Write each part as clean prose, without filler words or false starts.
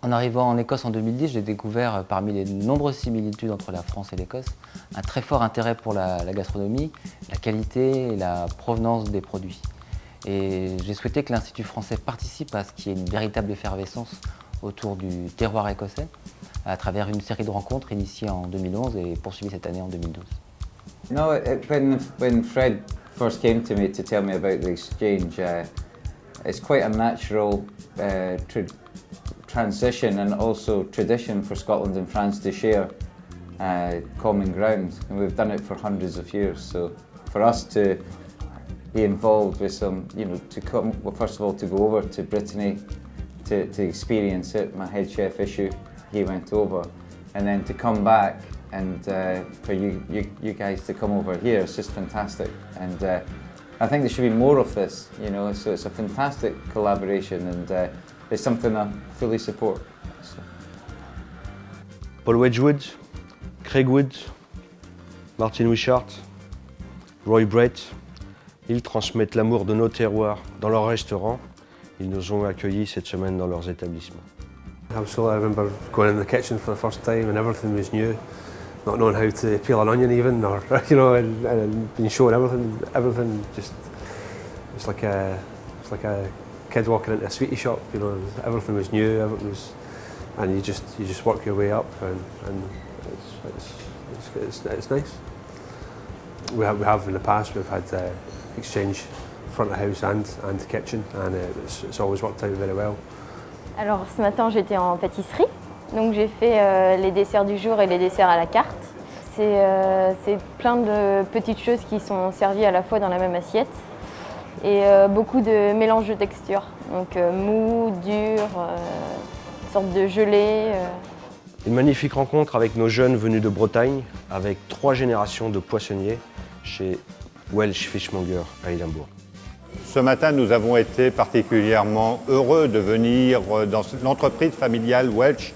En arrivant en Écosse en 2010, j'ai découvert parmi les nombreuses similitudes entre la France et l'Écosse un très fort intérêt pour la gastronomie, la qualité et la provenance des produits. Et j'ai souhaité que l'Institut français participe à ce qui est une véritable effervescence autour du terroir écossais à travers une série de rencontres initiées en 2011 et poursuivies cette année en 2012. No, when Fred first came to me to tell me about the exchange, it's quite a natural transition and also tradition for Scotland and France to share common ground, and we've done it for hundreds of years. So for us to be involved with some, to come, well, first of all, to go over to Brittany to experience it. My head chef issue, he went over, and then to come back and for you guys to come over here, it's just fantastic. And I think there should be more of this, so it's a fantastic collaboration, and it's something I fully support. So. Paul Wedgwood, Craig Wood, Martin Wishart, Roy Brett, ils transmettent l'amour de nos terroirs dans leur restaurant. Ils nous ont accueillis cette semaine dans leurs établissements. Absolutely, I remember going in the kitchen for the first time and everything was new, not knowing how to peel an onion even, or and being shown everything just it's like a kid walking into a sweetie shop. Everything was new, and you just work your way up, and it's nice. We have in the past we've had exchange front of house and kitchen, and it's always worked out very well. Alors ce matin j'étais en pâtisserie, donc j'ai fait les desserts du jour et les desserts à la carte. C'est plein de petites choses qui sont servies à la fois dans la même assiette et beaucoup de mélange de textures, donc mou, dur, une sorte de gelée. Une magnifique rencontre avec nos jeunes venus de Bretagne, avec 3 générations de poissonniers chez Welsh Fishmonger à Édimbourg. Ce matin, nous avons été particulièrement heureux de venir dans l'entreprise familiale Welsh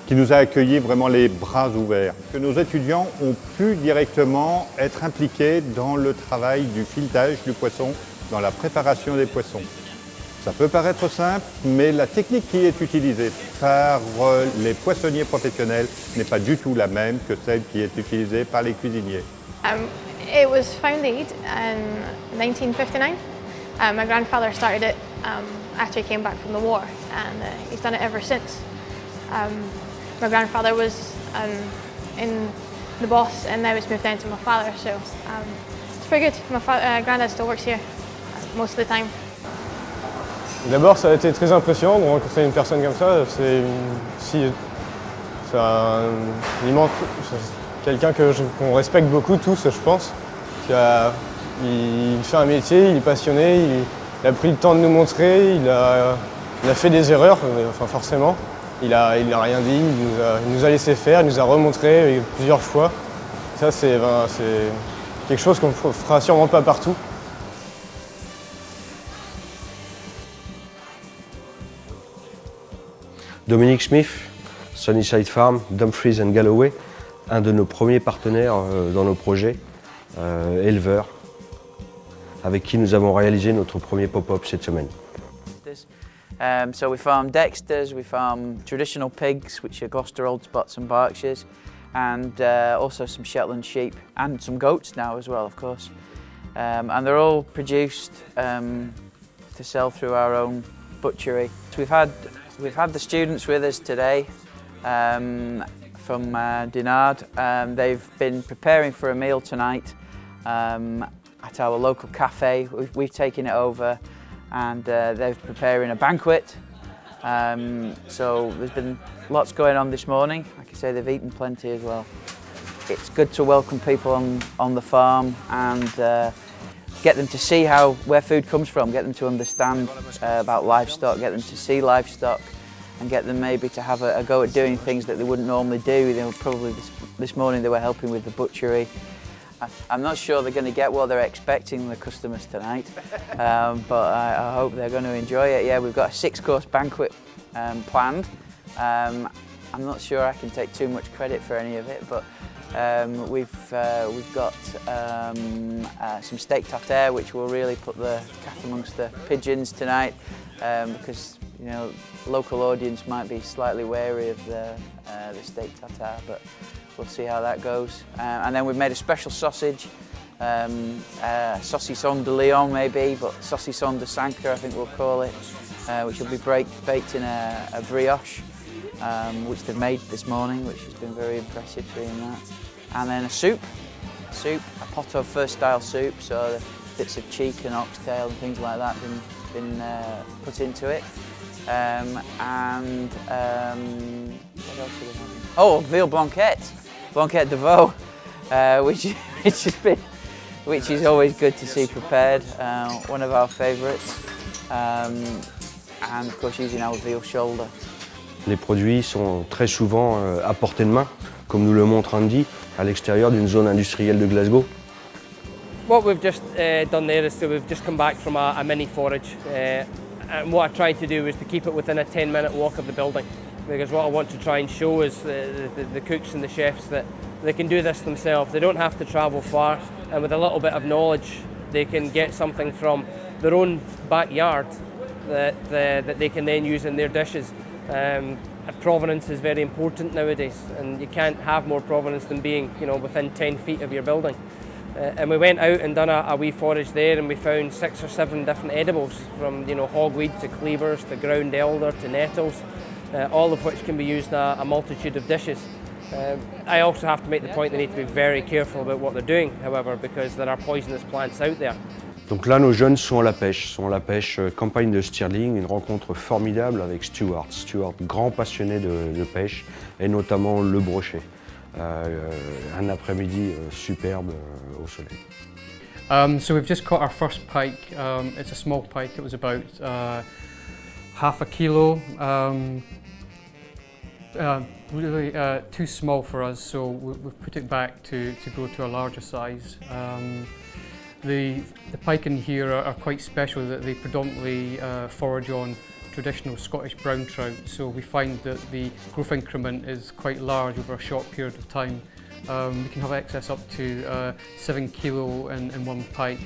qui nous a accueillis vraiment les bras ouverts. Que nos étudiants ont pu directement être impliqués dans le travail du filetage du poisson, dans la préparation des poissons. Ça peut paraître simple, mais la technique qui est utilisée par les poissonniers professionnels n'est pas du tout la même que celle qui est utilisée par les cuisiniers. It was founded in 1959. My grandfather started it after he came back from the war, and he's done it ever since. My grandfather was in the boss, and now it's moved down to my father, so it's pretty good. My granddad still works here most of the time. D'abord, ça a été très impressionnant de rencontrer une personne comme ça. C'est quelqu'un qu'on respecte beaucoup tous, je pense. Il fait un métier, il est passionné, il a pris le temps de nous montrer, il a fait des erreurs, enfin forcément. Il a rien dit, il nous a laissé faire, il nous a remontré plusieurs fois. Ça, c'est quelque chose qu'on ne fera sûrement pas partout. Dominic Smith, Sunnyside Farm, Dumfries and Galloway, un de nos premiers partenaires dans nos projets, éleveurs, avec qui nous avons réalisé notre premier pop-up cette semaine. So we farm Dexters, we farm traditional pigs, which are Gloucester Old Spots and Berkshires, and also some Shetland sheep, and some goats now as well, of course. And they're all produced to sell through our own butchery. So we've had the students with us today from Dinard. They've been preparing for a meal tonight at our local cafe. We've taken it over, and they're preparing a banquet. So there's been lots going on this morning. Like I say, they've eaten plenty as well. It's good to welcome people on the farm and get them to see where food comes from, get them to understand about livestock, get them to see livestock, and get them maybe to have a go at doing things that they wouldn't normally do. They were probably this morning they were helping with the butchery. I'm not sure they're going to get what they're expecting, the customers tonight, but I hope they're going to enjoy it. Yeah, we've got a 6-course banquet planned. I'm not sure I can take too much credit for any of it, but we've got some steak tartare, which will really put the cat amongst the pigeons tonight, because you know, local audience might be slightly wary of the steak tartare, but we'll see how that goes. And then we've made a special sausage, saucisson de Lyon maybe, but saucisson de Sanca I think we'll call it, which will be baked in a brioche, which they've made this morning, which has been very impressive seeing that. And then a soup, a pot of first style soup, so the bits of cheek and oxtail and things like that been put into it. What else are we having? Oh, veal blanquette de veau, which is always good to see prepared. One of our favourites, and of course using our veal shoulder. Les produits sont très souvent à portée de main, comme nous le montre Andy, à l'extérieur d'une zone industrielle de Glasgow. What we've just done there is we've just come back from a mini forage, and what I tried to do was to keep it within a 10-minute walk of the building, because what I want to try and show is the cooks and the chefs that they can do this themselves. They don't have to travel far, and with a little bit of knowledge they can get something from their own backyard that they can then use in their dishes. Provenance is very important nowadays, and you can't have more provenance than being, you know, within 10 feet of your building. And we went out and done a wee forage there, and we found 6 or 7 different edibles, from, you know, hogweed to cleavers to ground elder to nettles, all of which can be used in a multitude of dishes. I also have to make the point they need to be very careful about what they're doing, however, because there are poisonous plants out there. Donc là, nos jeunes sont à la pêche campagne de Stirling, une rencontre formidable avec Stuart. Stuart, grand passionné de pêche, et notamment le brochet. Un après-midi superbe au soleil. So we've just caught our first pike. It's a small pike. It was about half a kilo. Really too small for us, so we've put it back to go to a larger size. The pike in here are quite special, that they predominantly forage on traditional Scottish brown trout, so we find that the growth increment is quite large over a short period of time. We can have excess up to 7 kilo in one pike.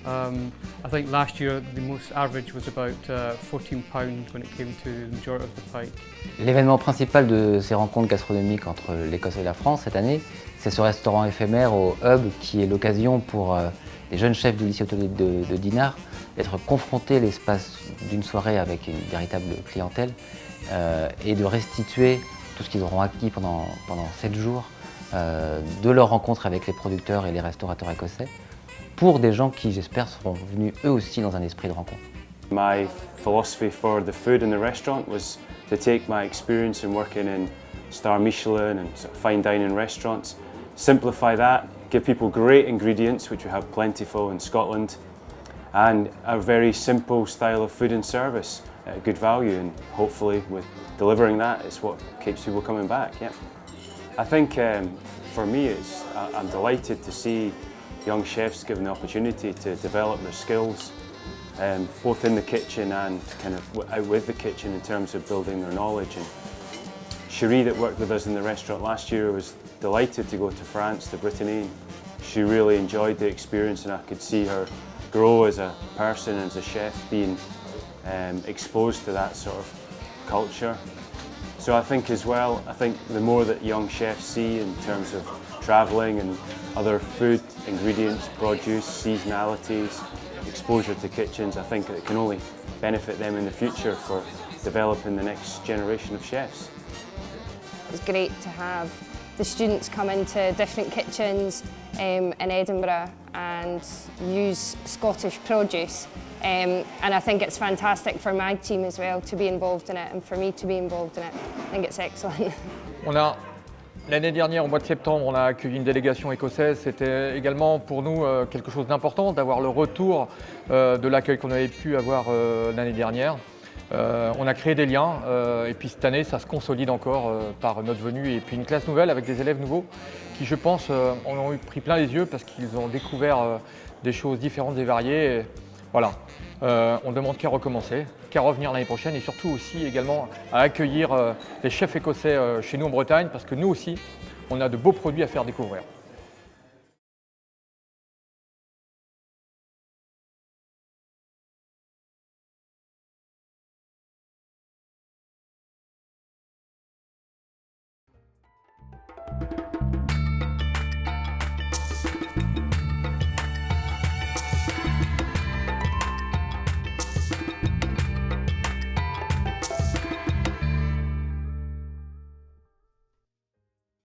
I think last year the most average was about 14 pounds when it came to the majority of the pike. L'événement principal de ces rencontres gastronomiques entre l'Écosse et la France cette année, c'est ce restaurant éphémère au Hub qui est l'occasion pour les jeunes chefs du Lycée Hotelier de Dinard d'être confrontés l'espace d'une soirée avec une véritable clientèle et de restituer tout ce qu'ils auront acquis pendant 7 jours de leur rencontre avec les producteurs et les restaurateurs écossais, pour des gens qui, j'espère, seront venus eux aussi dans un esprit de rencontre. My philosophy for the food in the restaurant was to take my experience in working in Star Michelin and sort of fine dining restaurants, simplify that, give people great ingredients, which we have plentiful in Scotland, and a very simple style of food and service at good value, and hopefully with delivering that, it's what keeps people coming back. Yeah. I think for me, I'm delighted to see young chefs given the opportunity to develop their skills, both in the kitchen and kind of out with the kitchen in terms of building their knowledge. And Cherie, that worked with us in the restaurant last year, was delighted to go to France, to Brittany. She really enjoyed the experience, and I could see her grow as a person and as a chef, being exposed to that sort of culture. So I think as well, the more that young chefs see in terms of travelling and other food, ingredients, produce, seasonalities, exposure to kitchens, I think it can only benefit them in the future for developing the next generation of chefs. It's great to have the students come into different kitchens in Edinburgh and use Scottish produce. And I think it's fantastic for my team as well to be involved in it, and for me to be involved in it. I think it's excellent. L'année dernière, au mois de septembre, on a accueilli une délégation écossaise. C'était également pour nous quelque chose d'important d'avoir le retour de l'accueil qu'on avait pu avoir l'année dernière. On a créé des liens et puis cette année, ça se consolide encore par notre venue et puis une classe nouvelle avec des élèves nouveaux qui, je pense, en ont pris plein les yeux parce qu'ils ont découvert des choses différentes et variées. Et voilà, on ne demande qu'à recommencer, qu'à revenir l'année prochaine et surtout aussi également à accueillir les chefs écossais chez nous en Bretagne parce que nous aussi, on a de beaux produits à faire découvrir.